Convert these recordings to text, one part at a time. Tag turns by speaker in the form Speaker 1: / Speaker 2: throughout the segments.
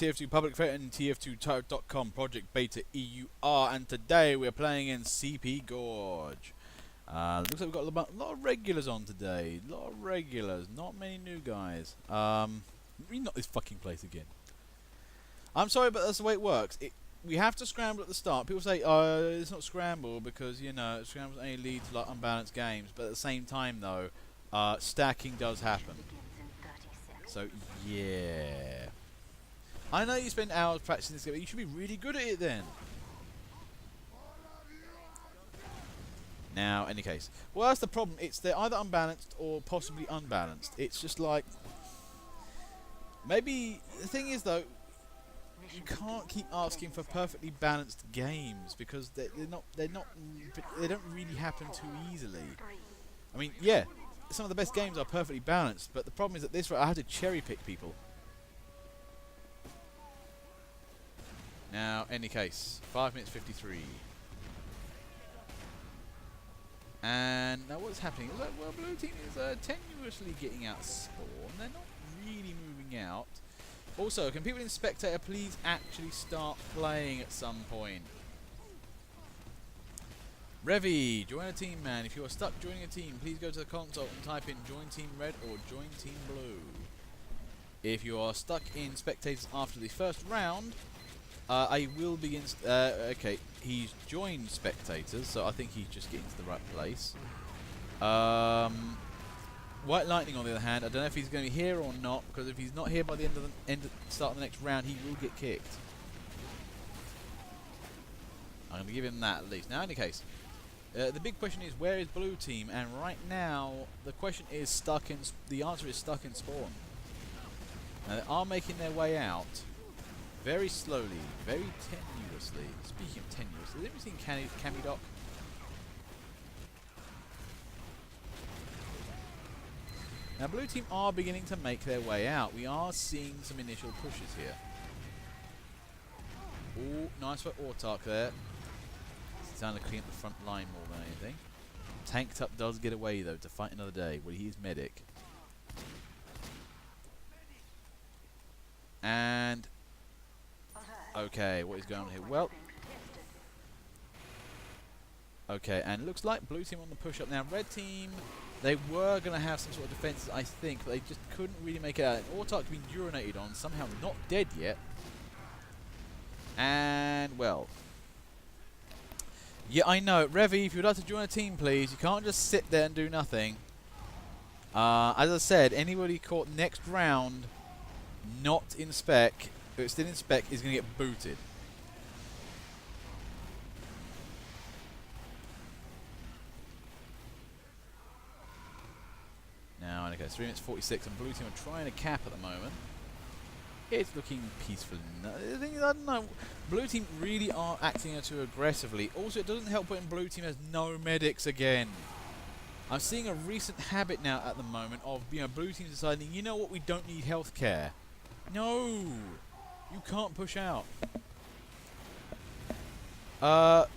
Speaker 1: TF2 Public Fair and TF2Tightrope.com Project Beta EUR, and today we're playing in CP Gorge. Looks like we've got a lot of regulars on today. A lot of regulars, not many new guys. Not this fucking place again. I'm sorry, but that's the way it works. We have to scramble at the start. People say, it's not scramble because, you know, scrambles only lead to like unbalanced games. But at the same time, though, stacking does happen. So, yeah. I know you spend hours practicing this game, but you should be really good at it then. Now, any case. Well, that's the problem. They're either unbalanced or possibly unbalanced. It's just like... Maybe... The thing is, though, you can't keep asking for perfectly balanced games because they don't really happen too easily. I mean, yeah, some of the best games are perfectly balanced, but the problem is that this I have to cherry pick people. Now, any case, 5 minutes 53. And now what's happening? It's like, well, blue team is tenuously getting out spawn. They're not really moving out. Also, can people in spectator please actually start playing at some point? Revy, join a team, man. If you are stuck joining a team, please go to the console and type in join team red or join team blue. If you are stuck in spectators after the first round, I will begin. Okay, he's joined spectators, so I think he's just getting to the right place. White Lightning, on the other hand, I don't know if he's going to be here or not, because if he's not here by the start of the next round, he will get kicked. I'm going to give him that at least. Now, in any case, the big question is, where is blue team? And right now, the question is the answer is stuck in spawn. Now, they are making their way out. Very slowly, very tenuously. Speaking of tenuous, has anyone seen Camidoc? Now, blue team are beginning to make their way out. We are seeing some initial pushes here. Oh, nice for Autark there. He's trying to clean up the front line more than anything. Tanked Up does get away, though, to fight another day. Well, he is medic. And... okay, what is going on here? Well... okay, and it looks like blue team on the push-up. Now, red team... they were going to have some sort of defenses, I think, but they just couldn't really make it out. Autark being urinated on, somehow not dead yet. And, well... yeah, I know. Revy, if you'd like to join a team, please. You can't just sit there and do nothing. As I said, anybody caught next round not in spec, but still in spec, is going to get booted. Now, okay, 3 minutes 46, and blue team are trying to cap at the moment. It's looking peaceful. The thing is, I don't know. Blue team really are acting too aggressively. Also, it doesn't help when blue team has no medics again. I'm seeing a recent habit now at the moment of, you know, blue team deciding, you know what, we don't need healthcare. No, you can't push out. Oh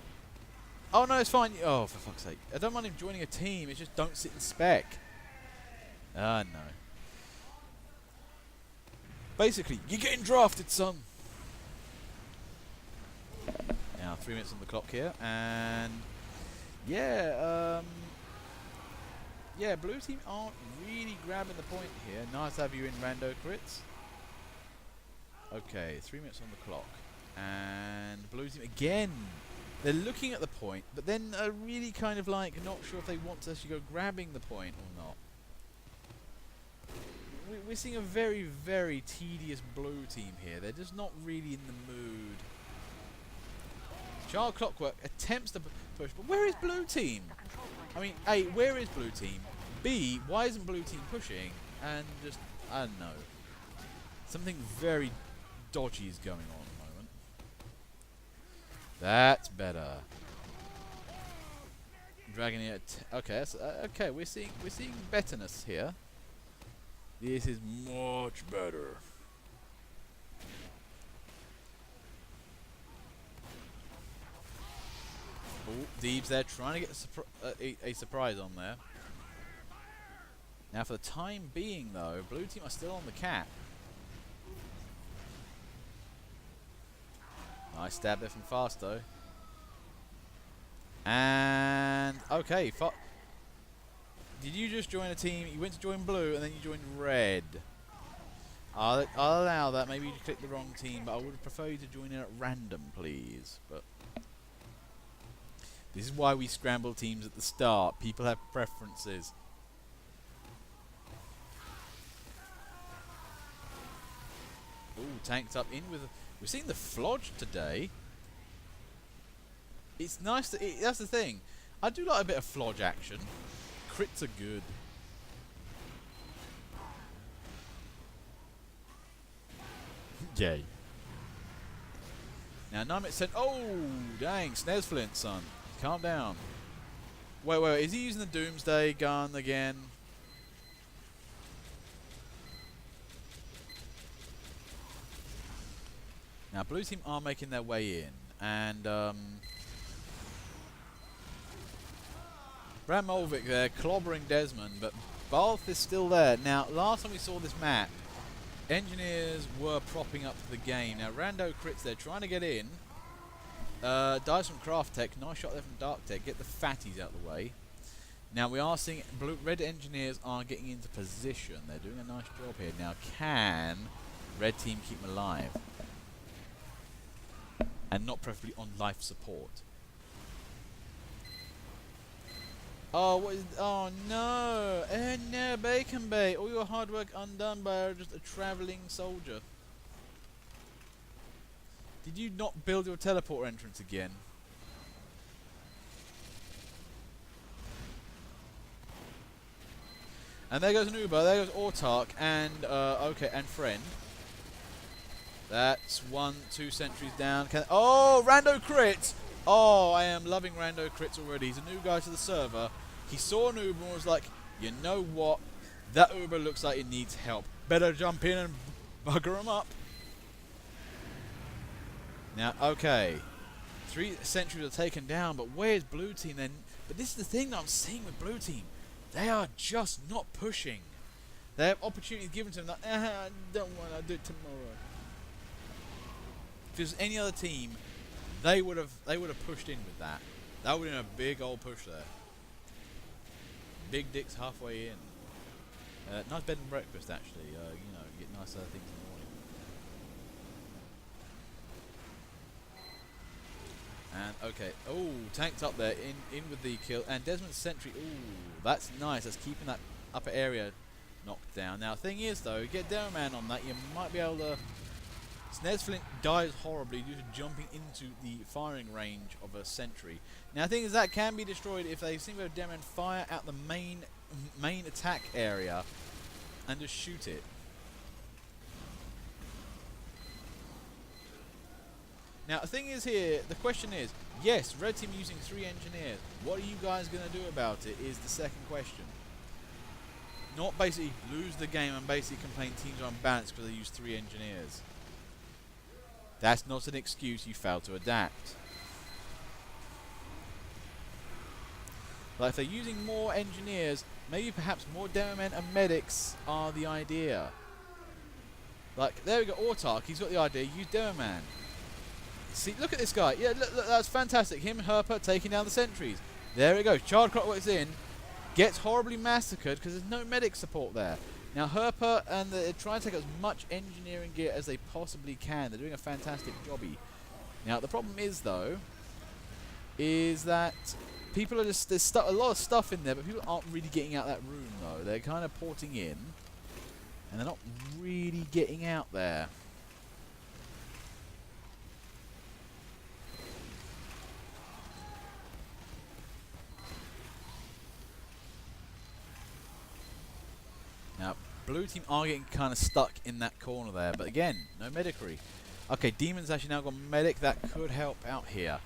Speaker 1: no, it's fine. Oh, for fuck's sake! I don't mind him joining a team. It's just don't sit in spec. Ah, no. Basically, you're getting drafted, son. Now, 3 minutes on the clock here, and yeah, yeah, blue team aren't really grabbing the point here. Nice to have you in rando crits. Okay, 3 minutes on the clock, and blue team again. They're looking at the point, but then are really kind of like not sure if they want to actually go grabbing the point or not. We're seeing a very, very tedious blue team here. They're just not really in the mood. Child Clockwork attempts to push, but where is blue team? I mean, A, where is blue team? B, why isn't blue team pushing? And just, I don't know. Something very dodgy is going on at the moment. That's better. Dragging it. Okay, that's, okay. We're seeing betterness here. This is much better. Oh, Deebs there trying to get a surprise on there. Now, for the time being, though, blue team are still on the cap. Nice stab there from Fasto. And okay, did you just join a team? You went to join blue and then you joined red. I'll allow that. Maybe you clicked the wrong team, but I would prefer you to join in at random, please. But this is why we scramble teams at the start. People have preferences. Ooh, tanked up in with. We're seeing the Flodge today. It's nice to. That's the thing. I do like a bit of Flodge action. Crits are good. Yay. Now, Nymit said, oh, dang, Snesflint, son. Calm down. Wait, is he using the Doomsday gun again? Now, blue team are making their way in. And, Bram Molvik there, clobbering Desmond, but Balth is still there. Now, last time we saw this map, engineers were propping up the game. Now, Rando crits there, trying to get in. Dies from Craft Tech. Nice shot there from Dark Tech. Get the fatties out of the way. Now, we are seeing red engineers are getting into position. They're doing a nice job here. Now, can red team keep them alive? And not preferably on life support. Oh, what is... Oh, no. Oh, no, Bacon Bay. All your hard work undone by just a travelling soldier. Did you not build your teleport entrance again? And there goes an Uber. There goes Autark. And, okay, and Friend. That's 2 sentries down. Oh, Rando crits! Oh, I am loving Rando crits already. He's a new guy to the server. He saw an Uber and was like, you know what? That Uber looks like it needs help. Better jump in and bugger him up. Now, okay. 3 sentries are taken down, but where's blue team then? But this is the thing that I'm seeing with blue team. They are just not pushing. They have opportunities given to them that, I don't want to do it tomorrow. If it was any other team, they would have pushed in with that. That would have been a big old push there. Big dicks halfway in. Nice bed and breakfast actually. You know, you get nice things in the morning. And okay, oh, tanked up there in with the kill. And Desmond's sentry. Ooh, that's nice. That's keeping that upper area knocked down. Now, thing is though, you get Down on that, you might be able to. Snesflint dies horribly due to jumping into the firing range of a sentry. Now, the thing is that can be destroyed if they seem to have Demon fire out the main attack area and just shoot it. Now, the thing is here, the question is, yes, red team using 3 engineers. What are you guys going to do about it is the second question. Not basically lose the game and basically complain teams are unbalanced because they use 3 engineers. That's not an excuse, you failed to adapt. Like if they're using more engineers, maybe perhaps more demo men and medics are the idea. Like, there we go, Autark, he's got the idea, use demo man. See, look at this guy. Yeah, look, that's fantastic. Him and Herper taking down the sentries. There we go. Child Clockwork's in. Gets horribly massacred because there's no medic support there. Now, Herper and they're trying to take as much engineering gear as they possibly can. They're doing a fantastic jobby. Now, the problem is, though, is that people are just... There's a lot of stuff in there, but people aren't really getting out that room, though. They're kind of porting in, and they're not really getting out there. Now, blue team are getting kind of stuck in that corner there, but again, no medicry. Okay, Demon's actually now got medic. That could help out here.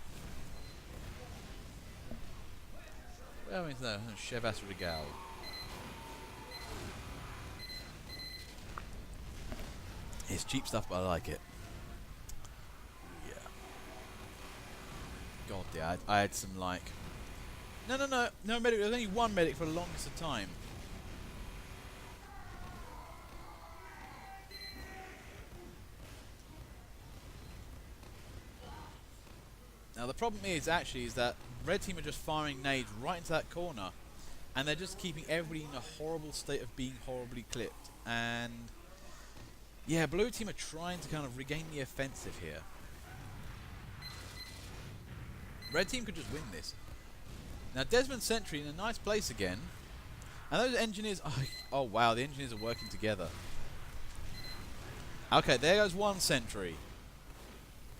Speaker 1: Well, I mean, no, Chevas Regal. It's cheap stuff, but I like it. Yeah. God, yeah, I had some like... No medic. There's only one medic for the longest of time. Now the problem is that red team are just firing nades right into that corner, and they're just keeping everybody in a horrible state of being horribly clipped. And yeah, blue team are trying to kind of regain the offensive here. Red team could just win this. Now Desmond Sentry in a nice place again. And those engineers... Oh wow, the engineers are working together. Okay, there goes one sentry.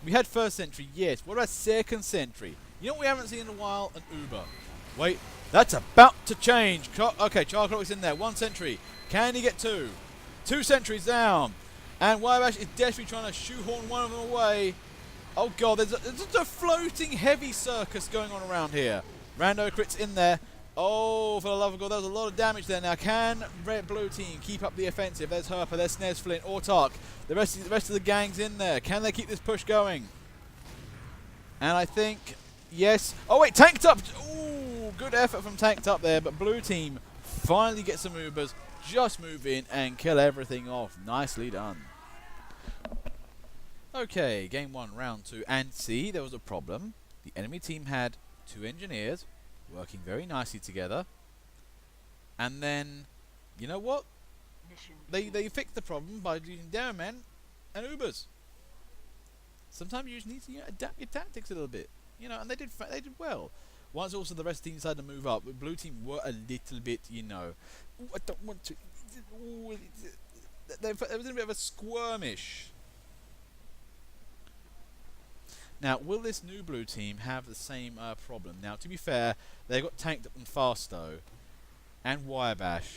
Speaker 1: We had first sentry, yes. What about second sentry? You know what we haven't seen in a while? An Uber. Wait, that's about to change. Okay, Charles Clock's in there. One sentry. Can he get two? Two sentries down. And Wybash is desperately trying to shoehorn one of them away. Oh god, there's a floating heavy circus going on around here. Rando crits in there. Oh, for the love of God, there was a lot of damage there. Now, can red blue team keep up the offensive? There's Herper, there's Snares Flint, Autark. The rest of the gang's in there. Can they keep this push going? And I think, yes. Oh wait, Tanked Up. Ooh, good effort from Tanked Up there. But blue team finally get some Ubers, just move in and kill everything off. Nicely done. Okay, game 1, round 2. And see, there was a problem. The enemy team had 2 engineers working very nicely together, and then, you know what? They fixed the problem by using Dairymen and Ubers. Sometimes you just need to adapt your tactics a little bit, and they did well. Once also the rest of the team decided to move up, but blue team were a little bit, ooh, I don't want to. Ooh, there was a bit of a skirmish. Now, will this new blue team have the same problem? Now, to be fair, they've got Tanked Up and Fasto, and Wybash,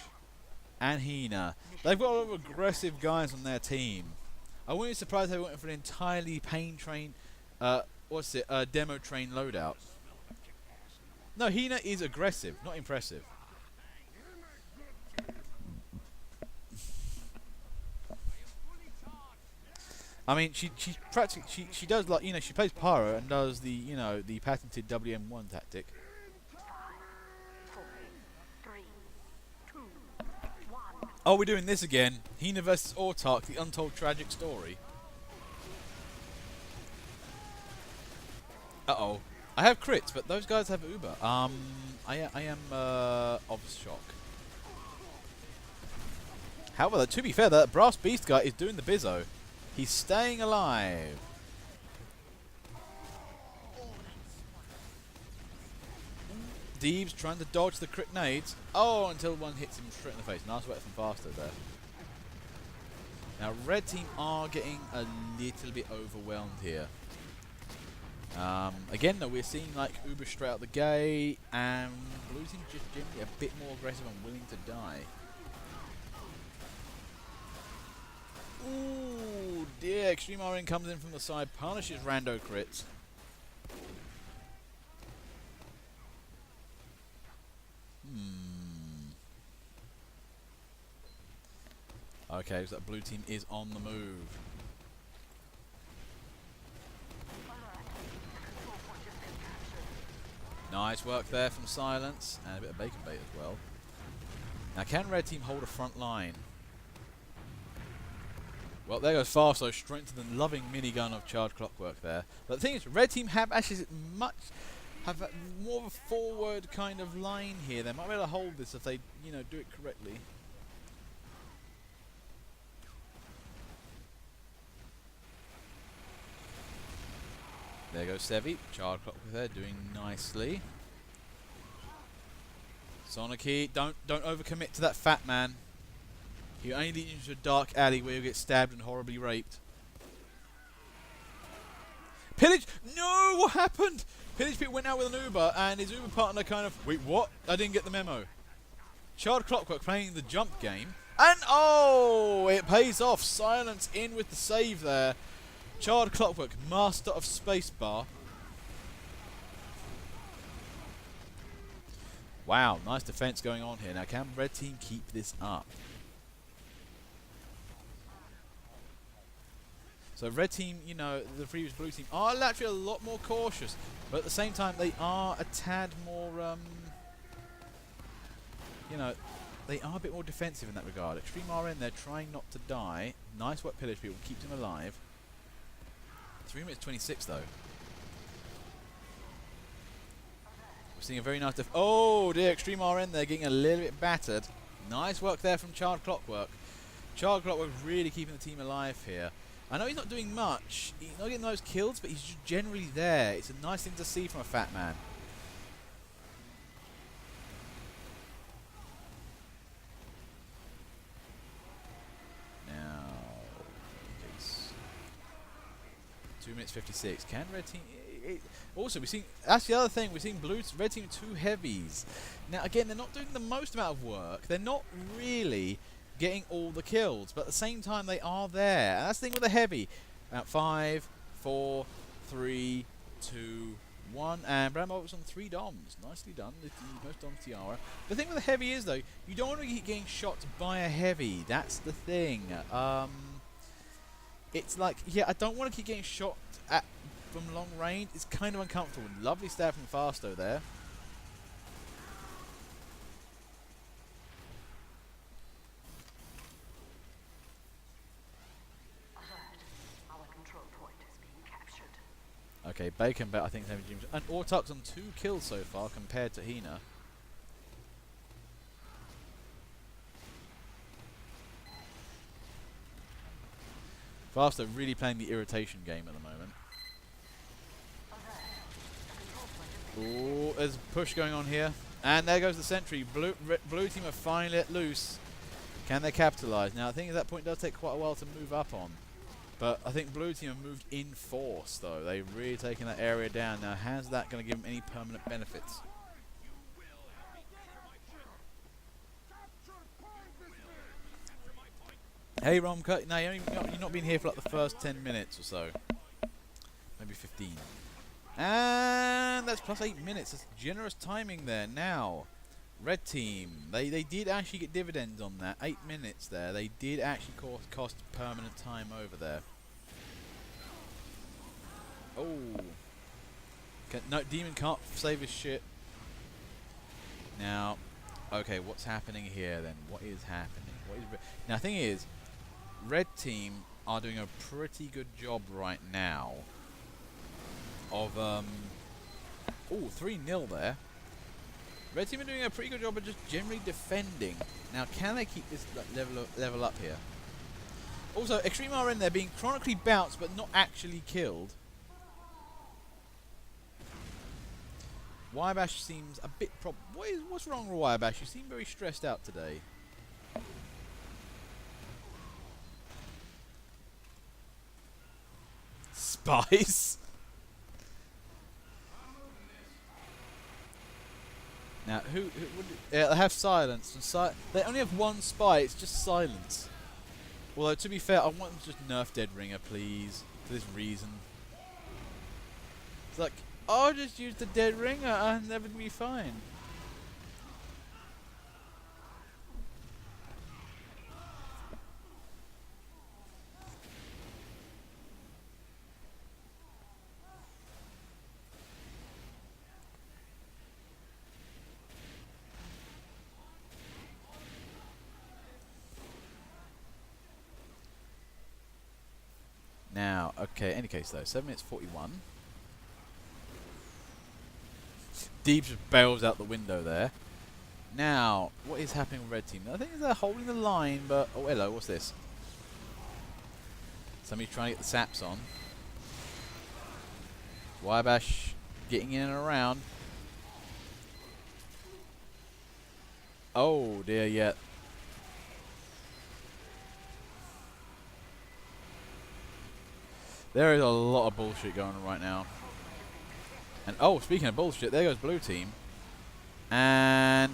Speaker 1: and Hina. They've got a lot of aggressive guys on their team. I wouldn't be surprised if they went for an entirely pain train, demo train loadout. No, Hina is aggressive, not impressive. I mean, she practically she does, like, she plays Pyro and does the the patented WM1 tactic.
Speaker 2: 4, 3, 2, 1.
Speaker 1: Oh, we're doing this again. Hina versus Autark, the untold tragic story. Uh-oh. I have crits, but those guys have Uber. I am of shock. However, to be fair, that Brass Beast guy is doing the bizzo. He's staying alive. Deeb's trying to dodge the crit nades. Oh, until one hits him straight in the face. Nice work from Faster there. Now, red team are getting a little bit overwhelmed here. Again, though, we're seeing like Uber straight out the gate, and blue team just generally a bit more aggressive and willing to die. Ooh, dear. Extreme RN comes in from the side, punishes rando crits. Okay, so that blue team is on the move. Nice work there from Silence, and a bit of bacon bait as well. Now, can red team hold a front line? Well, there goes Farso, straight into the loving minigun of Charged Clockwork there. But the thing is, red team have actually have more of a forward kind of line here. They might be able to hold this if they, do it correctly. There goes Sevi, Charged Clockwork there, doing nicely. Sonicy, don't overcommit to that fat man. You only lead into a dark alley where you get stabbed and horribly raped. Pillage! No! What happened? Pillage Pit went out with an Uber, and his Uber partner kind of... Wait, what? I didn't get the memo. Charged Clockwork playing the jump game. And, oh! It pays off. Silence in with the save there. Charged Clockwork, master of spacebar. Wow, nice defense going on here. Now, can red team keep this up? So red team, the previous blue team are actually a lot more cautious, but at the same time they are a tad more, they are a bit more defensive in that regard. Extreme RN, they're trying not to die. Nice work, Pillage People, keeps him alive. 3 minutes 26 though. seeing a very nice oh dear, Extreme RN there getting a little bit battered. Nice work there from Child Clockwork. Child Clockwork really keeping the team alive here. I know he's not doing much, he's not getting those kills, but he's just generally there. It's a nice thing to see from a fat man. Now, 2 minutes 56. Can red team... also, we've seen... That's the other thing. We've seen red team 2 heavies. Now, again, they're not doing the most amount of work. They're not really getting all the kills. But at the same time, they are there. And that's the thing with the heavy. About 5, 4, 3, 2, 1. And Brambo's on 3 doms. Nicely done. The most doms tiara. The thing with the heavy is, though, you don't want to keep getting shot by a heavy. That's the thing. It's like, yeah, I don't want to keep getting shot at from long range. It's kind of uncomfortable. Lovely stab from Fasto there.
Speaker 2: Our control point is being captured.
Speaker 1: Okay, Bacon Bet I think is having James and Ortuk's on 2 kills so far compared to Hina. Fasto really playing the irritation game at the moment. Oh, there's a push going on here. And there goes the sentry. Blue team are finally let loose. Can they capitalise? Now, I think at that point it does take quite a while to move up on. But I think blue team have moved in force, though. They've really taken that area down. Now, how's that going to give them any permanent benefits? Hey, Romcut. No, you've not been here for like the first 10 minutes or so. Maybe 15. And that's plus 8 minutes. That's generous timing there. Now, red team. They did actually get dividends on that. 8 minutes there. They did actually cost permanent time over there. Oh. No, Demon can't save his shit. Now, okay, what's happening here then? What is happening? Now, the thing is, red team are doing a pretty good job right now of, oh, 3-0 there. Red team are doing a pretty good job of just generally defending. Now, can they keep this level up here? Also, Extreme RN there being chronically bounced but not actually killed. Wybash seems a bit what's wrong with Wybash? You seem very stressed out today. Spice? Now, who yeah, they have silence. And they only have 1 spy, it's just silence. Although, to be fair, I want them to just nerf Dead Ringer, please. For this reason. It's like, I'll just use the Dead Ringer and everything will be fine. Now, okay, any case though, 7 minutes 41. Deep just bails out the window there. Now, what is happening with red team? I think they're holding the line, but... Oh, hello, what's this? Somebody's trying to get the saps on. Wybash getting in and around. Oh, dear, yeah. There is a lot of bullshit going on right now. And oh, speaking of bullshit, there goes blue team. And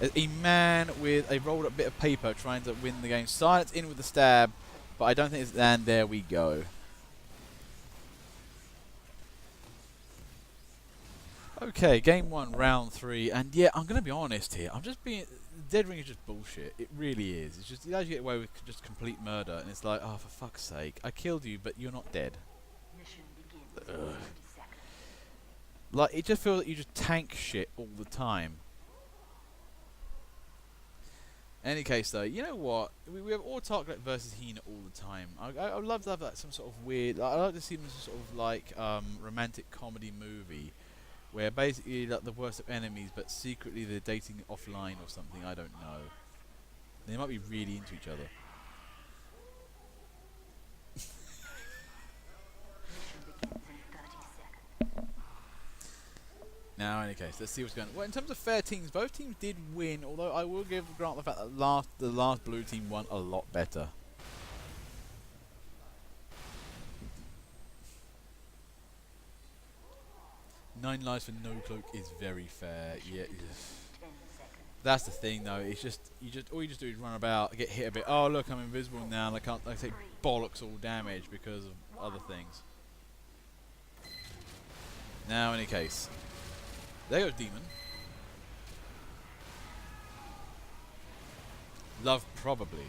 Speaker 1: a man with a rolled up bit of paper trying to win the game. Silence in with the stab, but I don't think it's... And there we go. Okay, game 1, round 3. And yeah, I'm going to be honest here. I'm just being... Dead Ring is just bullshit. It really is. It's just... You guys get away with just complete murder. And it's like, oh, for fuck's sake. I killed you, but you're not dead.
Speaker 2: Mission begins in 30 seconds.
Speaker 1: Like, it just feels like you just tank shit all the time. Any case, though, you know what? We have Autarklet versus Hina all the time. I would love to have that some sort of weird... I'd like to see them as a sort of, like, romantic comedy movie where basically like the worst of enemies, but secretly they're dating offline or something. I don't know. They might be really into each other.
Speaker 2: Mission begins in 30 seconds.
Speaker 1: Now, in any case, let's see what's going on. Well, in terms of fair teams, both teams did win, although I will give Grant the fact that the last blue team won a lot better. Nine lives for no cloak is very fair. Yeah,
Speaker 2: 10 seconds.
Speaker 1: that's the thing though. It's just all you just do is run about, get hit a bit. Oh look, I'm invisible now, and I can't. I take bollocks all damage because of other things. Now, in any case, there goes Demon. Love probably.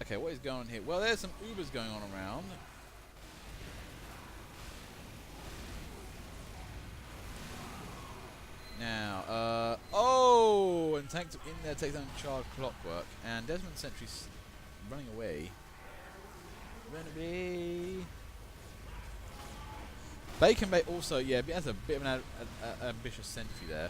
Speaker 1: Okay, what is going on here? Well, there's some Ubers going on around. Now, oh, and Tank's in there, takes down Charred Clockwork, and Desmond Sentry's running away. Run away. Bacon Bay also, yeah, has a bit of an ambitious sentry there.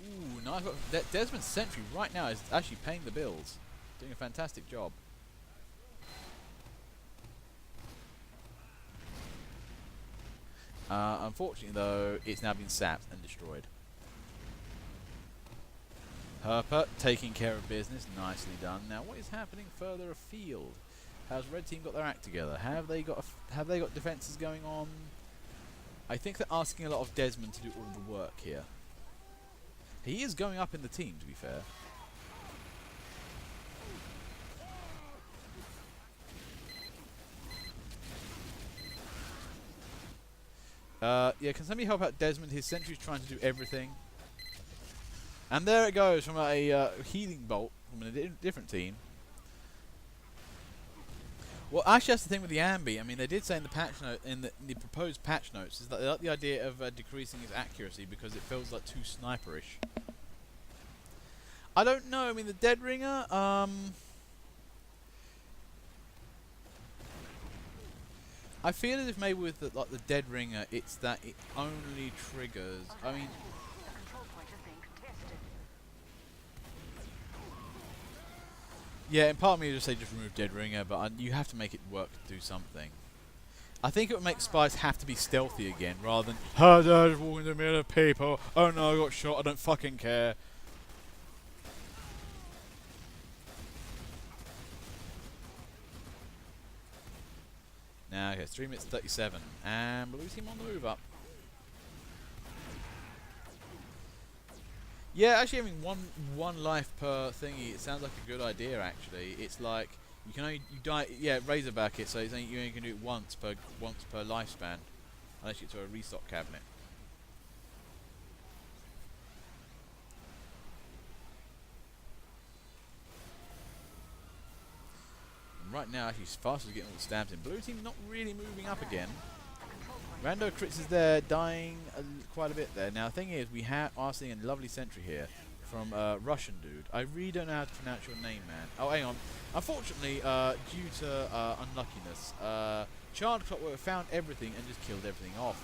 Speaker 1: Ooh, nice. Desmond Sentry right now is actually paying the bills. Doing a fantastic job. Unfortunately, though, it's now been sapped and destroyed. Herper taking care of business, nicely done. Now, what is happening further afield? Has Red Team got their act together? Have they got defences going on? I think they're asking a lot of Desmond to do all the work here. He is going up in the team, to be fair. Yeah, can somebody help out Desmond? His sentry's trying to do everything. And there it goes from a healing bolt from a different team. Well, actually, that's the thing with the Ambi. I mean, they did say in the patch note, in the proposed patch notes, is that they like the idea of decreasing its accuracy because it feels like too sniperish. I don't know. I mean, the Dead Ringer. I feel as if maybe with the Dead Ringer, it's that it only triggers. I mean,
Speaker 2: The control point is being contested.
Speaker 1: yeah, and part of me would just say just remove Dead Ringer, but you have to make it work to do something. I think it would make spies have to be stealthy again, rather than oh, no, just walking in the middle of people. Oh no, I got shot. I don't fucking care. Now, okay, it's 3 minutes 37, and blue team on the move up. Yeah, actually having one life per thingy, it sounds like a good idea. Actually, it's like you can only die. Yeah, Razorback it, so it's only, you only can do it once per lifespan, unless you get to a restock cabinet. Right now, actually, Fast is getting all the stabs in. Blue team not really moving up again. Rando Crits is there, dying quite a bit there. Now, the thing is, we are seeing a lovely sentry here from Russian dude. I really don't know how to pronounce your name, man. Oh, hang on. Unfortunately, due to unluckiness, Charred Clockwork found everything and just killed everything off.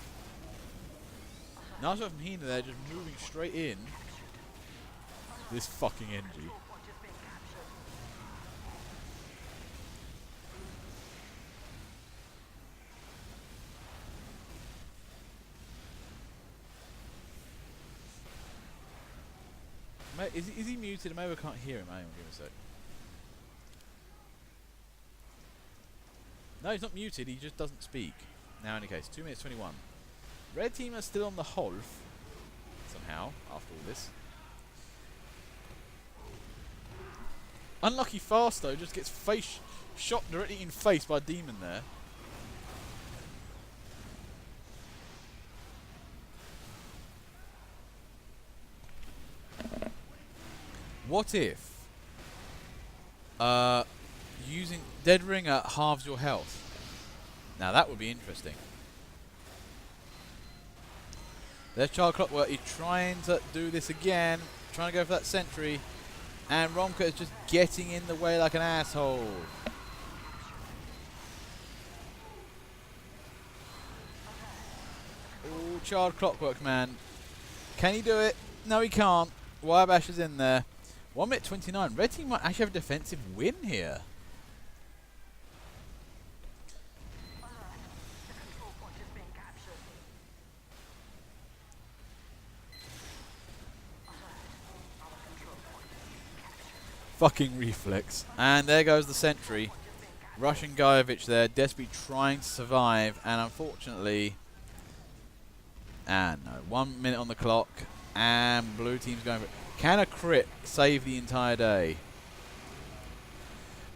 Speaker 1: Naso from Hina there, just moving straight in. This fucking energy. Is he muted? Maybe I can't hear him. Hang on, give me a sec. No, he's not muted. He just doesn't speak. Now, in any case, 2 minutes 21. Red team are still on the Holf somehow after all this. Unlucky Fast though, just gets shot directly in face by a demon there. What if using Dead Ringer halves your health? Now that would be interesting. There's Charred Clockwork. He's trying to do this again. Trying to go for that sentry. And Romka is just getting in the way like an asshole. Oh, Child Clockwork Man. Can he do it? No, he can't. Wirebash is in there. 1 minute 29. Red team might actually have a defensive win here. Fucking reflex. And there goes the sentry. Russian Gajevich there, desperately trying to survive, and unfortunately... And no, 1 minute on the clock, and blue team's going for it. Can a crit save the entire day?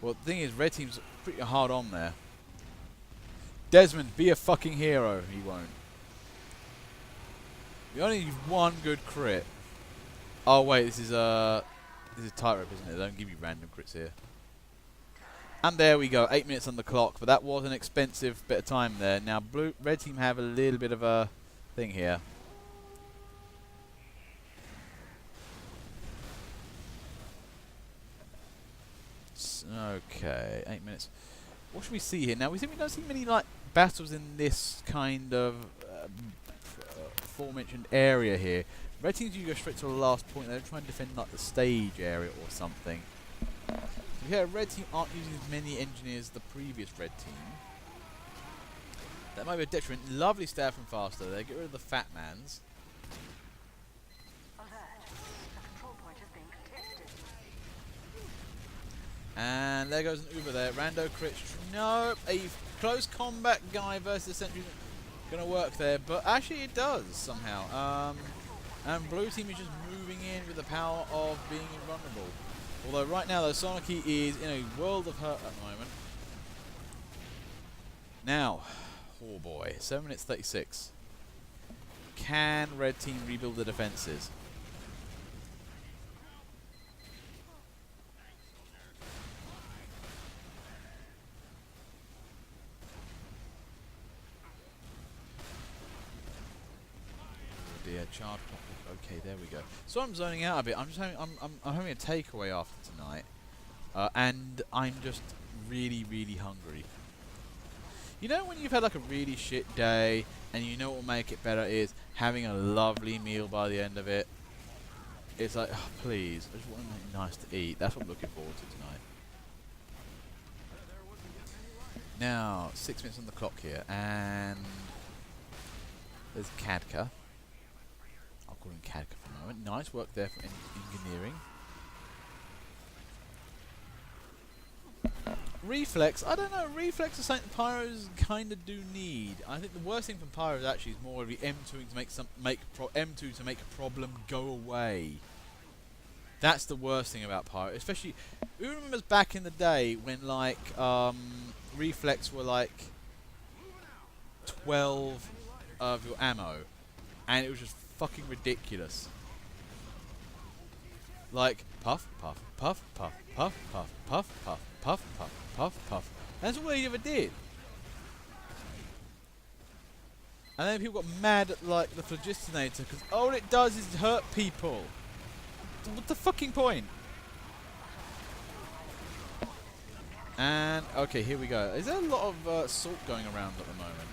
Speaker 1: Well, the thing is, red team's pretty hard on there. Desmond, be a fucking hero. He won't. We only need one good crit. Oh wait, this is Tightrope, isn't it? They don't give you random crits here. And there we go, 8 minutes on the clock, but that was an expensive bit of time there. Now, red team have a little bit of a thing here. Okay, 8 minutes. What should we see here? Now, we don't see many like battles in this kind of aforementioned area here. Red teams usually go straight to the last point. They're trying to defend like the stage area or something. Yeah, red team aren't using as many engineers as the previous red team. That might be a detriment. Lovely stab from Faster there. Get rid of the fat mans. And there goes an Uber there. Rando crits. No, a close combat guy versus Sentry isn't going to work there. But actually it does somehow. And blue team is just moving in with the power of being invulnerable. Although right now, though, Soniki is in a world of hurt at the moment. Now, oh boy, 7 minutes 36. Can red team rebuild the defences? Oh dear, child. Okay, there we go. So I'm zoning out a bit. I'm having a takeaway after tonight, and I'm just really, really hungry. You know when you've had like a really shit day, and you know what will make it better is having a lovely meal by the end of it. It's like, oh, please, I just want something nice to eat. That's what I'm looking forward to tonight. Now, 6 minutes on the clock here, and there's Kadka. I'll call him Kadka for a moment. Nice work there for engineering. Reflex, I don't know, reflex is something Pyros kind of do need. I think the worst thing from Pyros actually is more of the M2 to make a problem go away. That's the worst thing about Pyro, especially who remembers back in the day when like reflex were like 12 of your ammo, and it was just fucking ridiculous. Like puff, puff, puff, puff, puff, puff, puff, puff, puff, puff, puff, puff. That's all he ever did. And then people got mad at like the Phlogistinator because all it does is hurt people. What's the fucking point? And okay, here we go. Is there a lot of salt going around at the moment?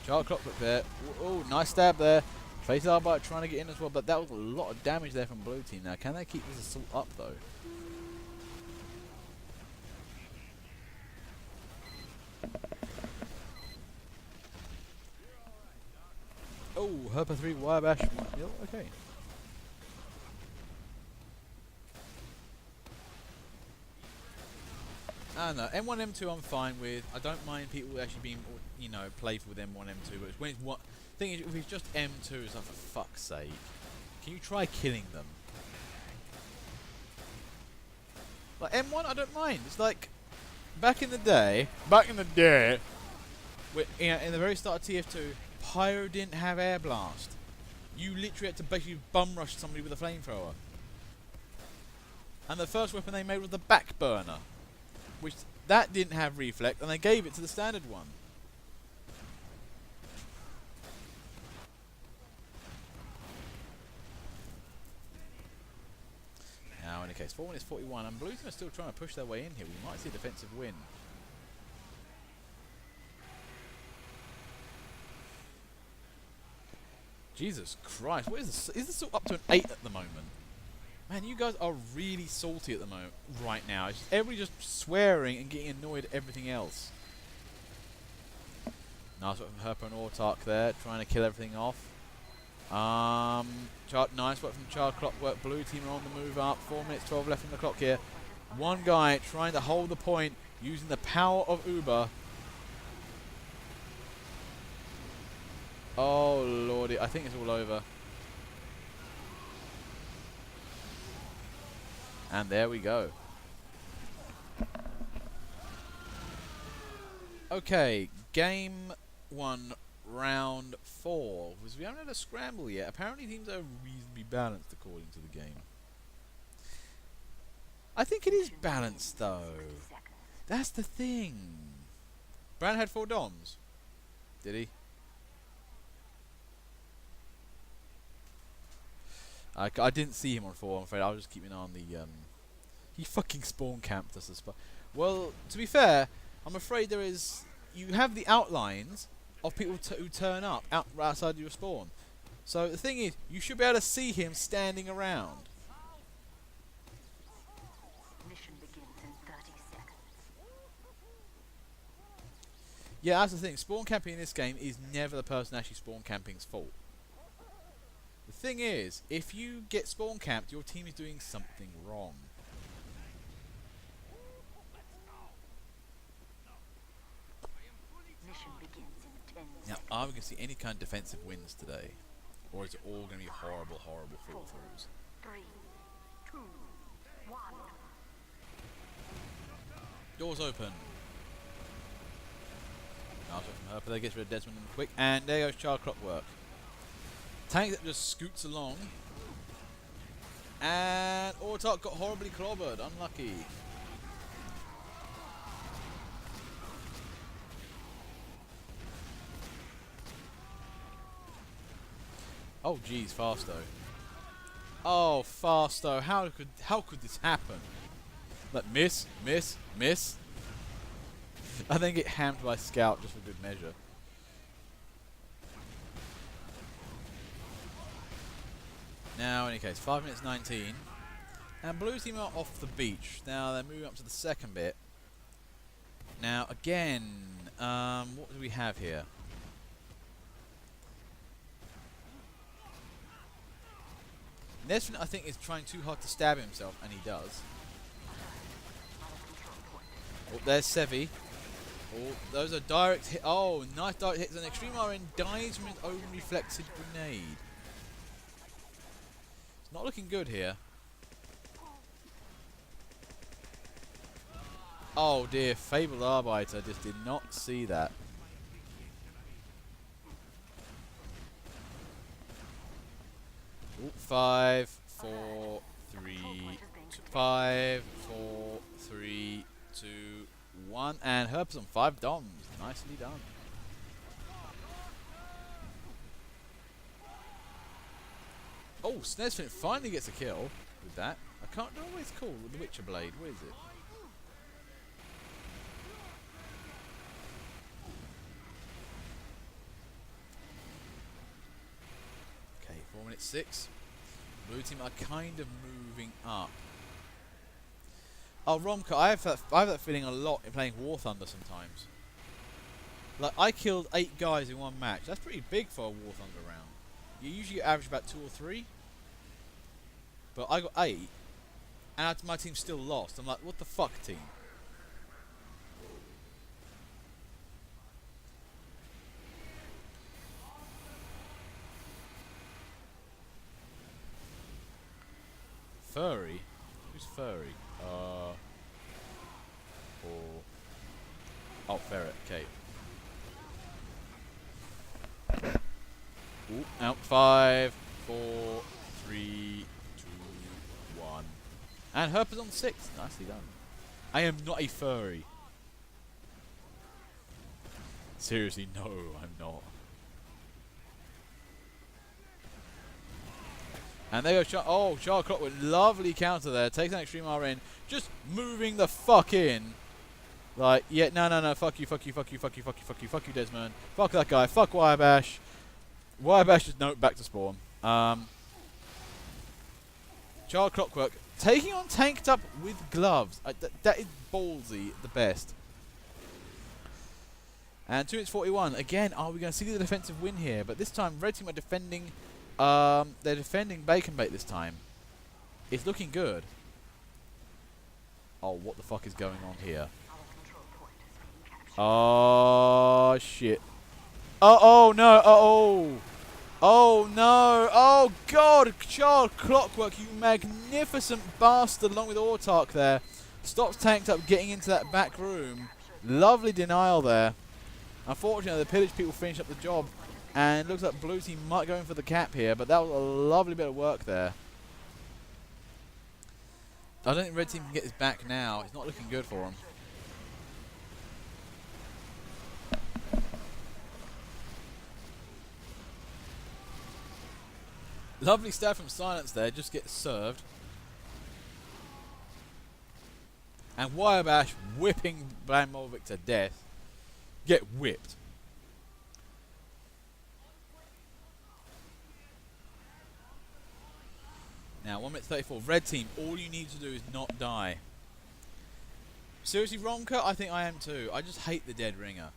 Speaker 1: Child Clockwork there. Oh, nice stab there. Face Arbite trying to get in as well, but that was a lot of damage there from blue team. Now, can they keep this assault up though? Oh, Herpa 3, Wirebash 1. Okay. I don't know, M1, M2 I'm fine with. I don't mind people actually being, you know, playful with M1, M2, but when it's one thing is, if it's just M2, it's like, for fuck's sake. Can you try killing them? Like M1, I don't mind. It's like back in the day, when, you know, in the very start of TF2, Pyro didn't have air blast. You literally had to basically bum rush somebody with a flamethrower. And the first weapon they made was the back burner, which that didn't have reflect, and they gave it to the standard one. Okay, it's 4 minutes 41, and Blue Team are still trying to push their way in here. We might see a defensive win. Jesus Christ, what is this? Is this up to an 8 at the moment? Man, you guys are really salty at the moment, right now. It's just, everybody just swearing and getting annoyed at everything else. Nice work from Herper and Autark there, trying to kill everything off. Nice work from Child Clockwork. Blue team are on the move up. 4 minutes 12 left on the clock here. One guy trying to hold the point using the power of Uber. Oh lordy, I think it's all over. And there we go. Okay, game 1, round 4. We haven't had a scramble yet. Apparently teams are reasonably balanced according to the game. I think it is balanced though. That's the thing. Brand had 4 DOMs. Did he? I didn't see him on 4, I'm afraid. I was just keeping an eye on the... he fucking spawn camped us as well. Well, to be fair, I'm afraid there is... You have the outlines of people who turn up outside your spawn. So the thing is, you should be able to see him standing around.
Speaker 2: Mission begins in 30 seconds.
Speaker 1: Yeah, that's the thing. Spawn camping in this game is never the person actually spawn camping's fault. The thing is, if you get spawn camped, your team is doing something wrong.
Speaker 2: Mission begins in 10
Speaker 1: Now,
Speaker 2: seconds.
Speaker 1: are we going to see any kind of defensive wins today? Or is it all going to be horrible, horrible fall-throughs?
Speaker 2: 3, 2, 1.
Speaker 1: Doors open. Nice work from Herper. There gets rid of Desmond quick. And there goes Child Clockwork. Tank that just scoots along. And Autark got horribly clobbered. Unlucky. Oh jeez, Fasto. Oh Fasto, how could this happen? Like miss. I then get hammed by Scout just for good measure. Now, in any case, 5 minutes 19. And Blue team are off the beach. Now, they're moving up to the second bit. Now, again, what do we have here? Nesfin, I think, is trying too hard to stab himself, and he does. Oh, there's Sevi. Oh, those are direct hit. Oh, nice direct hits. And Extreme RN dies from his own reflected grenade. It's not looking good here. Oh dear, Fabled Arbiter just did not see that. Ooh, 5, 4, 3, 2, 5, 4, 3, 2, 1, and Herp's on 5 DOMs. Nicely done. Oh, Snesfin finally gets a kill with that. I can't remember what it's called with the Witcher Blade. What is it? Okay, 4 minutes 6. Blue team are kind of moving up. Oh, Romka, I have that feeling a lot in playing War Thunder sometimes. Like, I killed 8 guys in one match. That's pretty big for a War Thunder round. You usually average about 2 or 3. But I got 8. And my team still lost. I'm like, what the fuck, team? Furry? Who's Furry? Oh, Ferret, okay. Ooh, out 5, 4, 3, 2, 1. And Herper's on 6. Nicely done. I am not a furry. Seriously, no, I'm not. And there goes Charles Clockwork. Lovely counter there. Takes an extreme R in. Just moving the fuck in. Like, yeah, no. Fuck you, Desmond. Fuck that guy. Fuck Wirebash. Wirebash just note back to spawn. Charles Clockwork taking on Tanked Up with gloves. That is ballsy at the best. And 2 minutes 41. Again, are we going to see the defensive win here? But this time, Red Team are defending. They're defending Bacon Bait this time. It's looking good. Oh, what the fuck is going on here? Oh shit. Oh no. Oh no. Oh god. Charles Clockwork, you magnificent bastard, along with Autark there. Stops Tanked Up getting into that back room. Lovely denial there. Unfortunately, the Pillage people finish up the job. And it looks like Blue Team might go in for the cap here. But that was a lovely bit of work there. I don't think Red Team can get this back now. It's not looking good for them. Lovely stab from Silence there, just gets served. And Wirebash whipping Blamolvic to death. Get whipped. Now, 1 minute 34. Red Team, all you need to do is not die. Seriously, Ronka? I think I am too. I just hate the dead ringer.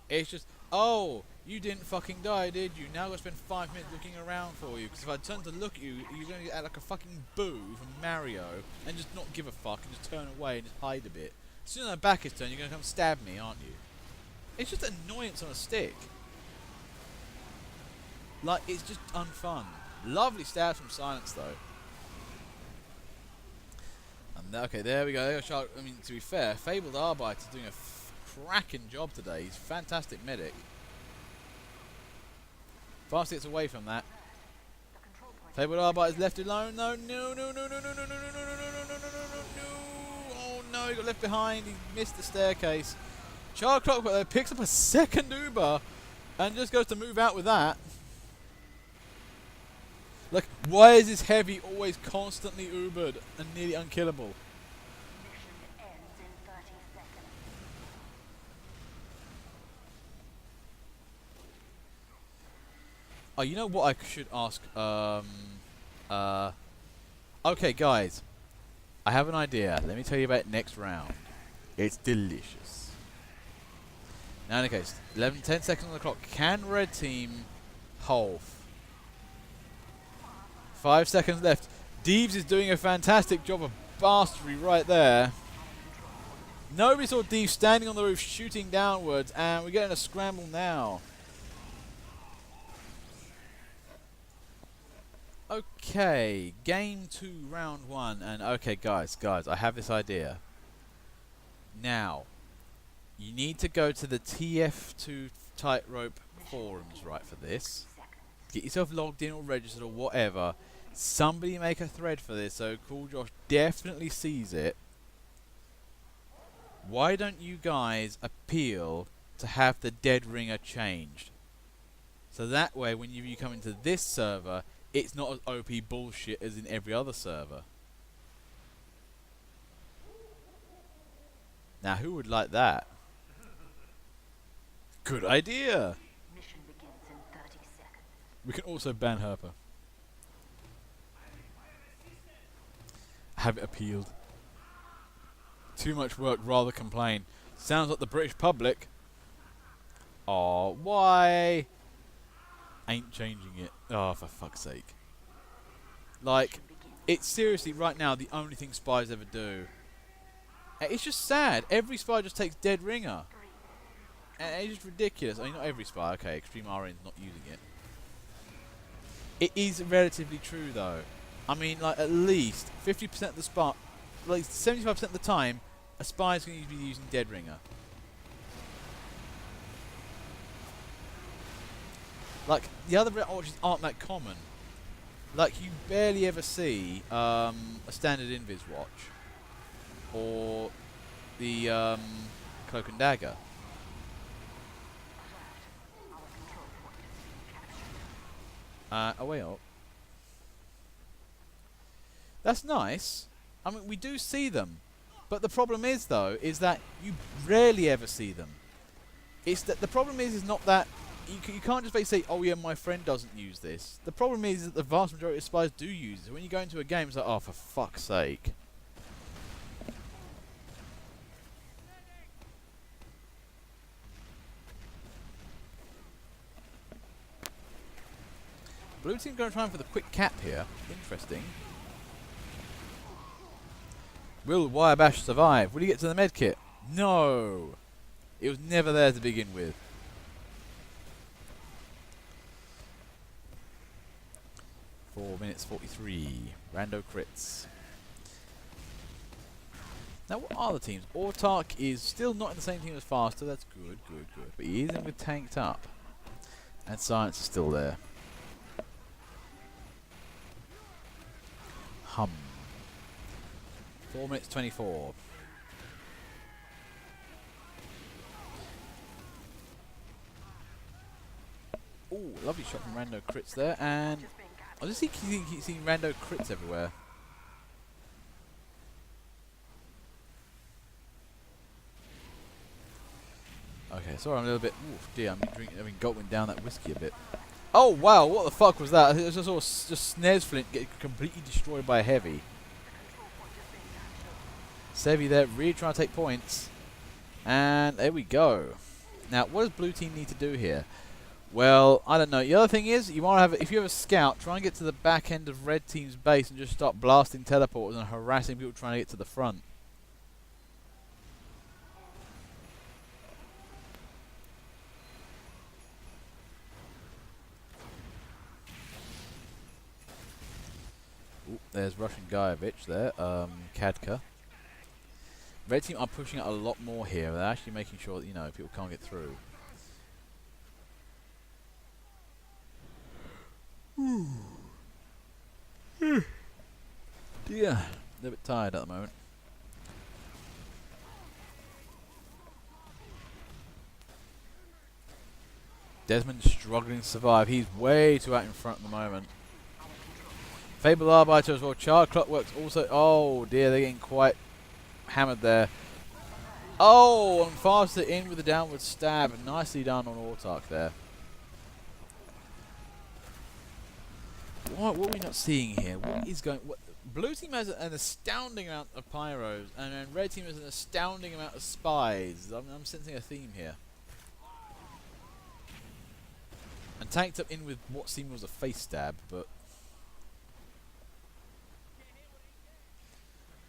Speaker 1: It's just, oh, you didn't fucking die, did you? Now I've got to spend 5 minutes looking around for you. Because if I turn to look at you, you're going to act like a fucking Boo from Mario. And just not give a fuck and just turn away and just hide a bit. As soon as my back is turned, you're going to come stab me, aren't you? It's just annoyance on a stick. Like, it's just unfun. Lovely stabs from Silence, though. And okay, there we go. I mean, to be fair, Fabled Arbiter is doing a cracking job today. He's a fantastic medic. Fast gets away from that. Fabled Arbiter is left alone. No. Oh no, he got left behind. He missed the staircase. Charles Clockwork picks up a second Uber and just goes to move out with that. Like, why is this heavy always constantly Ubered and nearly unkillable?
Speaker 2: Mission ends in 30 seconds.
Speaker 1: Oh, you know what I should ask? Okay, guys. I have an idea. Let me tell you about it next round. It's delicious. Now, in any case, 10 seconds on the clock. Can Red Team hold? 5 seconds left. Deeves is doing a fantastic job of bastardry right there. Nobody saw Deeves standing on the roof shooting downwards, and we're getting a scramble now. Okay, game 2, round 1, and okay, guys, I have this idea. Now, you need to go to the TF2 Tightrope forums, right, for this. Get yourself logged in or registered or whatever. Somebody make a thread for this so Cool Josh definitely sees it. Why don't you guys appeal to have the dead ringer changed? So that way when you come into this server, it's not as OP bullshit as in every other server. Now who would like that? Good idea!
Speaker 2: Mission begins in 30 seconds.
Speaker 1: We can also ban Herper. Have it appealed. Too much work, rather complain. Sounds like the British public. Aw, why? Ain't changing it. Oh, for fuck's sake. Like, it's seriously right now the only thing spies ever do. It's just sad. Every spy just takes dead ringer. And it's just ridiculous. I mean, not every spy. Okay, Extreme RN's not using it. It is relatively true, though. I mean, like, at least 50% of the spy, like 75% of the time, a spy is going to be using dead ringer. Like, the other red watches aren't that common. Like, you barely ever see a standard invis watch. Or the cloak and dagger. Oh, wait up. That's nice. I mean, we do see them. But the problem is, though, is that you rarely ever see them. It's that the problem is not that you can't just basically say, oh yeah, my friend doesn't use this. The problem is that the vast majority of spies do use it. When you go into a game, it's like, oh, for fuck's sake. Blue team going to try for the quick cap here. Interesting. Will Wirebash survive? Will he get to the med kit? No! It was never there to begin with. Four minutes 43. Rando crits. Now what are the teams? Autark is still not in the same team as Faster. That's good, good, good. But he is in with Tanked Up. And Science is still there. Hum. 4 minutes 24. Ooh, lovely shot from Rando crits there, and I just keep seeing Rando crits everywhere. Okay, sorry, I'm a little bit. Oof, dear, I've been gulping down that whiskey a bit. Oh wow, what the fuck was that? It was just sort of just Snares Flint get completely destroyed by a heavy. Sevi there, really trying to take points. And there we go. Now, what does blue team need to do here? Well, I don't know. The other thing is, you want to have, if you have a scout, try and get to the back end of red team's base and just start blasting teleporters and harassing people trying to get to the front. Ooh, there's Russian Guyevich there, Kadka. Red team are pushing out a lot more here. They're actually making sure that, you know, people can't get through. Yeah, a little bit tired at the moment. Desmond struggling to survive. He's way too out in front at the moment. Fable Arbiter as well. Charred Clockworks also. Oh dear, they're getting quite hammered there. Oh, and Faster in with the downward stab. Nicely done on Autark there. What are we not seeing here? What is going? Blue team has an astounding amount of pyros, and then red team has an astounding amount of spies. I'm sensing a theme here. And Tanked Up in with what seemed was a face stab, but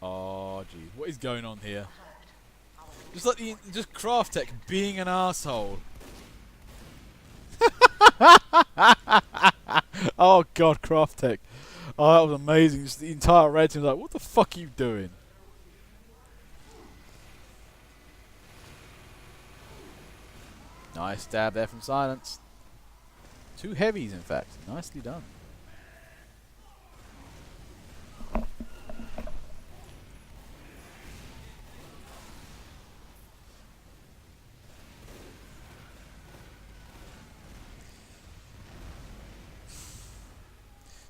Speaker 1: oh geez, what is going on here? Just like just Craft Tech being an asshole. Oh god, Craft Tech. Oh, that was amazing. Just the entire red team was like, what the fuck are you doing? Nice stab there from Silence. Two heavies, in fact. Nicely done.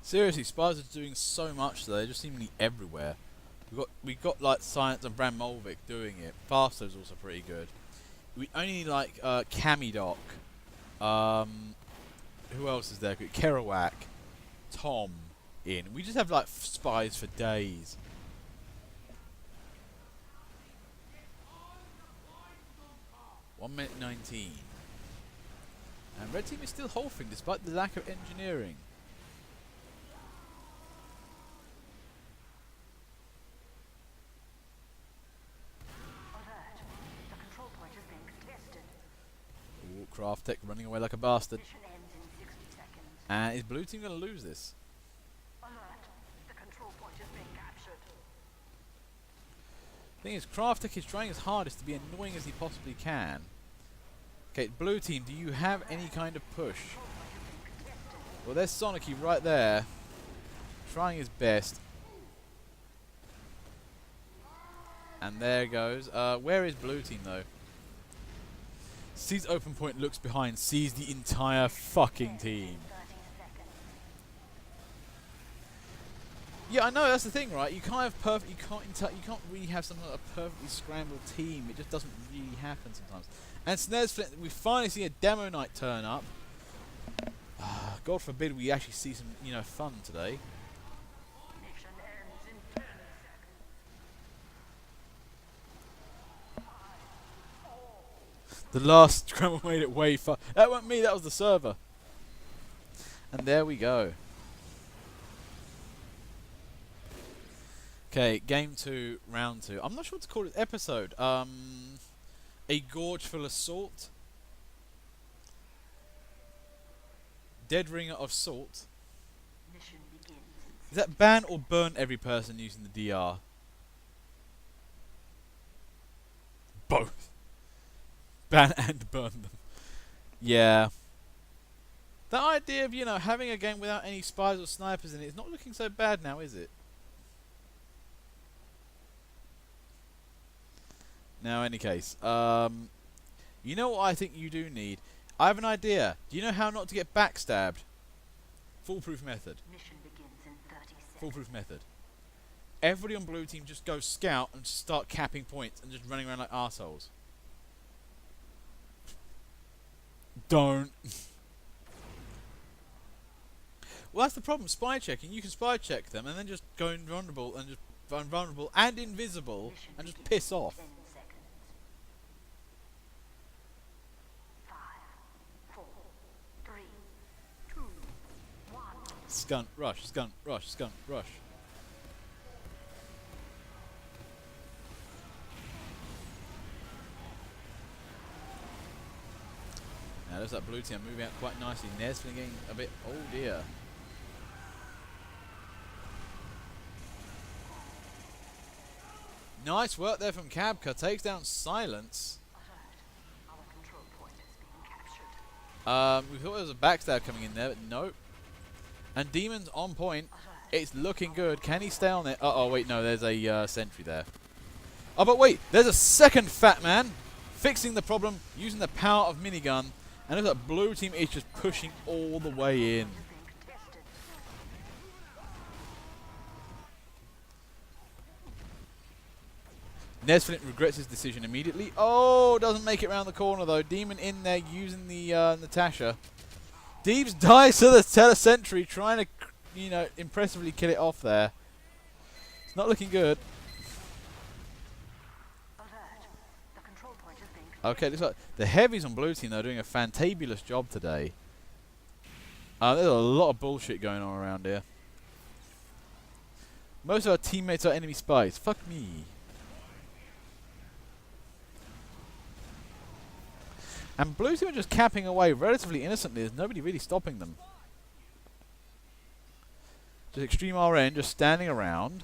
Speaker 1: Seriously, spies are doing so much though. They're just seemingly everywhere. We got like Science and Bram Molvik doing it. Faster's also pretty good. We only need like Camidoc. Who else is there? Kerouac, Tom in. We just have like spies for days. One minute 19. And red team is still holding despite the lack of engineering. Craft Tech running away like a bastard. And is blue team going to lose this? Thing is, Craft Tech is trying his hardest to be annoying as he possibly can. Okay, blue team, do you have any kind of push? Well, there's Sonicy right there, trying his best. And there goes. Where is blue team though? Sees open point, looks behind, sees the entire fucking team. Yeah, I know, that's the thing, right? You can't have you can't really have something like a perfectly scrambled team. It just doesn't really happen sometimes. And Snares Flint, we finally see a demo night turn up. God forbid we actually see some, fun today.
Speaker 2: Mission ends in 10 seconds.
Speaker 1: The last scramble made it way far. That wasn't me, that was the server. And there we go. Okay, game 2, round 2. I'm not sure what to call it. Episode. A gorge full of salt. Dead ringer of salt.
Speaker 2: Mission begins in
Speaker 1: Is that ban or burn every person using the DR? Both. Ban and burn them. Yeah. That idea of, having a game without any spies or snipers in it is not looking so bad now, is it? Now, any case, you know what I think you do need? I have an idea. Do you know how not to get backstabbed? Foolproof method.
Speaker 2: Mission begins in 30 seconds.
Speaker 1: Foolproof method. Everybody on blue team just go scout and just start capping points and just running around like arseholes. Don't. Well, that's the problem. Spy checking. You can spy check them and then just go invulnerable and invisible
Speaker 2: Mission
Speaker 1: and just
Speaker 2: begins
Speaker 1: piss
Speaker 2: in
Speaker 1: off.
Speaker 2: 10 seconds. 5, 4, 3, 2, 1.
Speaker 1: Skunt, rush, skunt, rush, skunt, rush. Now there's that blue team moving out quite nicely. Nesfling getting a bit, oh dear. Nice work there from Cabka, takes down Silence.
Speaker 2: Alert. Our control point is being captured.
Speaker 1: We thought there was a backstab coming in there, but nope. And Demon's on point. It's looking good. Can he stay on it? Uh-oh, wait, no, there's a sentry there. Oh, but wait, there's a second fat man fixing the problem using the power of minigun. And look at that blue team is just pushing all the way in. Nesflint regrets his decision immediately. Oh, doesn't make it around the corner though. Demon in there using the Natasha. Deebs dies to the telesentry, trying to, impressively kill it off there. It's not looking good.
Speaker 2: Alert. The control point is being
Speaker 1: Okay, looks like the heavies on blue team though are doing a fantabulous job today. There's a lot of bullshit going on around here. Most of our teammates are enemy spies. Fuck me. And blue team are just capping away relatively innocently. There's nobody really stopping them. Just Extreme RN just standing around.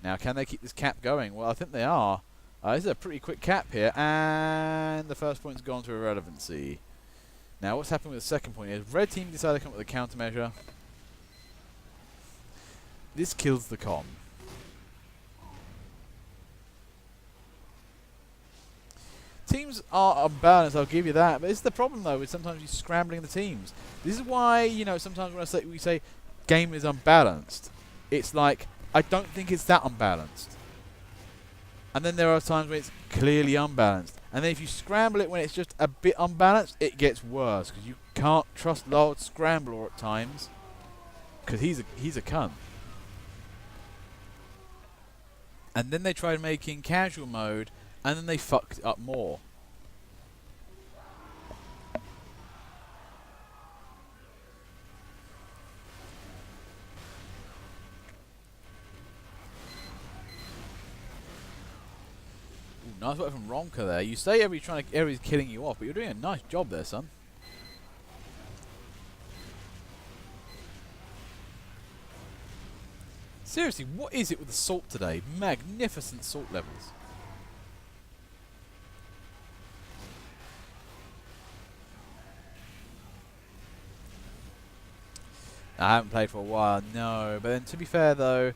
Speaker 1: Now, can they keep this cap going? Well, I think they are. This is a pretty quick cap here. And the first point's gone to irrelevancy. Now, what's happening with the second point is red team decided to come up with a countermeasure. This kills the comm. Teams are unbalanced, I'll give you that, but it's the problem though with sometimes you scrambling the teams. This is why, sometimes when we say game is unbalanced, it's like, I don't think it's that unbalanced. And then there are times when it's clearly unbalanced. And then if you scramble it when it's just a bit unbalanced, it gets worse, because you can't trust Lord Scrambler at times, because he's a cunt. And then they tried making casual mode, and then they fucked it up more. Ooh, nice work from Ronka there. You say everybody's killing you off, but you're doing a nice job there, son. Seriously, what is it with the salt today? Magnificent salt levels. I haven't played for a while, no. But then, to be fair, though,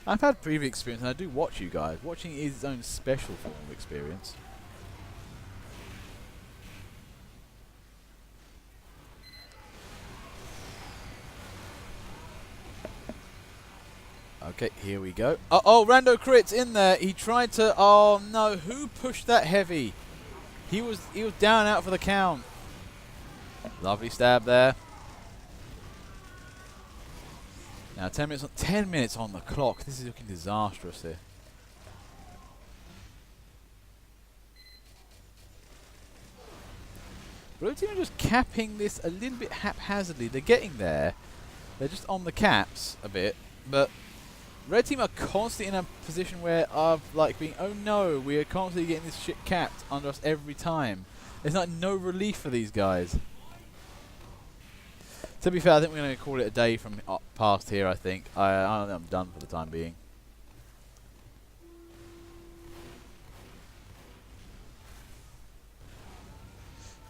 Speaker 1: I've had previous experience, and I do watch you guys. Watching is its own special form of experience. Okay, here we go. Oh, Rando crits in there. He tried to. Oh no, who pushed that heavy? He was down out for the count. Lovely stab there. Now 10 minutes on the clock. This is looking disastrous here. Blue team are just capping this a little bit haphazardly. They're getting there. They're just on the caps a bit, but red team are constantly in a position where of like being, oh no, we are constantly getting this shit capped under us every time. There's like no relief for these guys. To be fair, I think we're going to call it a day from up past here, I think. I think I'm done for the time being.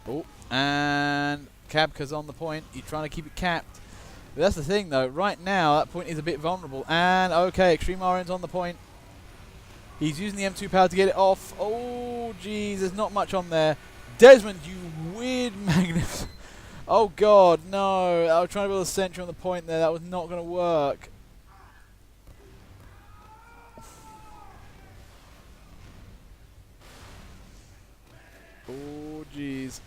Speaker 1: Oh, and Cabka's on the point. He's trying to keep it capped. But that's the thing, though. Right now, that point is a bit vulnerable. And, okay, Extreme RN's on the point. He's using the M2 power to get it off. Oh, jeez, there's not much on there. Desmond, you weird magnificent... Oh god, no. I was trying to build a sentry on the point there. That was not going to work. Oh, jeez.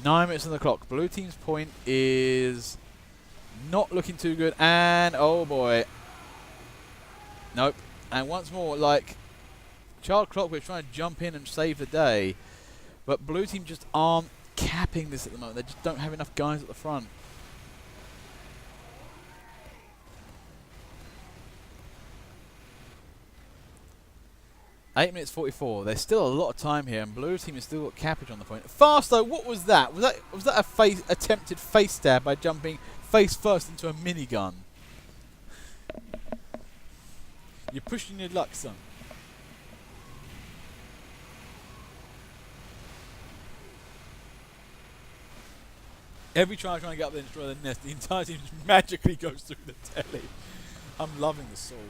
Speaker 1: Nine minutes on the clock. Blue team's point is not looking too good. And, oh boy. Nope. And once more, like... Child Clockwork trying to jump in and save the day, but blue team just aren't capping this at the moment. They just don't have enough guys at the front. Eight minutes 44. There's still a lot of time here, and blue team has still got cappage on the point. Fast though, what was that? Was that a attempted face stab by jumping face first into a minigun? You're pushing your luck, son. Every time I try to get up there and destroy the nest, the entire team just magically goes through the telly. I'm loving the salt.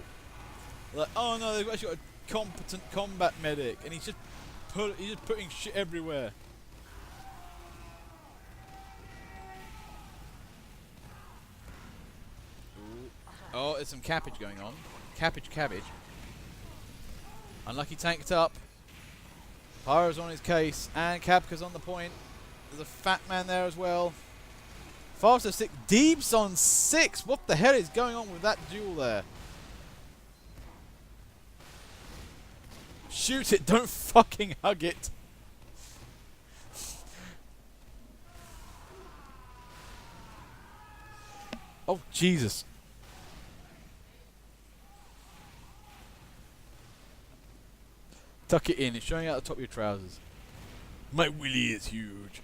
Speaker 1: Like, oh no, they've actually got a competent combat medic, and he's just putting shit everywhere. Ooh. Oh, there's some cabbage going on. Cabbage. Unlucky tanked up. Pyro's on his case, and Kapka's on the point. There's a fat man there as well. Faster 6. Deeps on 6. What the hell is going on with that duel there? Shoot it. Don't fucking hug it. Oh, Jesus. Tuck it in. It's showing out the top of your trousers. My willy is huge.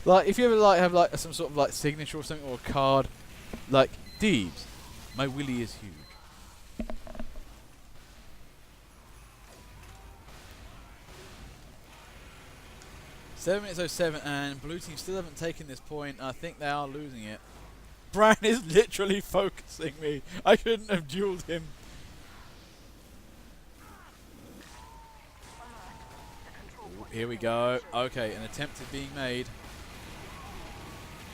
Speaker 1: Like, if you ever like have like some sort of like signature or something, or a card, like Deebs, my willy is huge. Seven minutes 07, and blue team still haven't taken this point. I think they are losing it. Brian is literally focusing me. I shouldn't have dueled him. Ooh, here we go. Okay, an attempt is being made.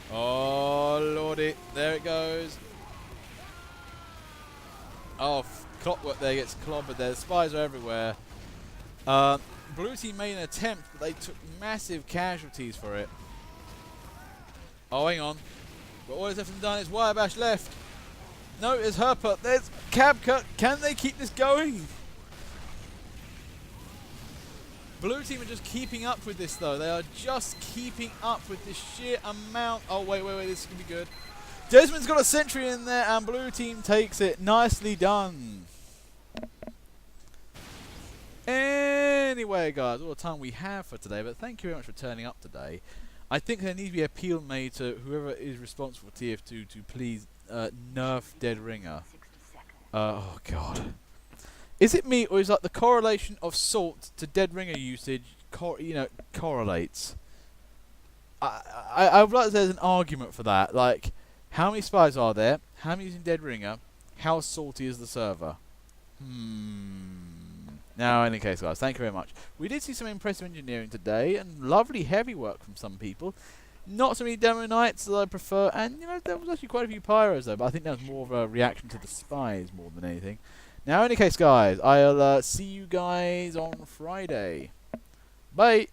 Speaker 1: Oh lordy, there it goes. Oh, Clockwork there gets clobbered there. The spies are everywhere. Blue team made an attempt, but they took massive casualties for it. Oh, hang on. But all that's left undone is Wirebash left. No, it's Herper. There's Cabcut. Can they keep this going? Blue team are just keeping up with this, though. They are just keeping up with this sheer amount. Oh, wait. This is going to be good. Desmond's got a sentry in there, and blue team takes it. Nicely done. Anyway, guys, all the time we have for today, but thank you very much for turning up today. I think there needs to be an appeal made to whoever is responsible for TF2 to please nerf Dead Ringer. Oh, God. Is it me, or is like the correlation of salt to Dead Ringer usage, correlates? I would like to say there's an argument for that. Like, how many spies are there? How many using Dead Ringer? How salty is the server? Now, in any case, guys, thank you very much. We did see some impressive engineering today, and lovely heavy work from some people. Not so many demo knights that I prefer, and you know, there was actually quite a few pyros though, but I think that was more of a reaction to the spies more than anything. Now, in any case, guys, I'll see you guys on Friday. Bye!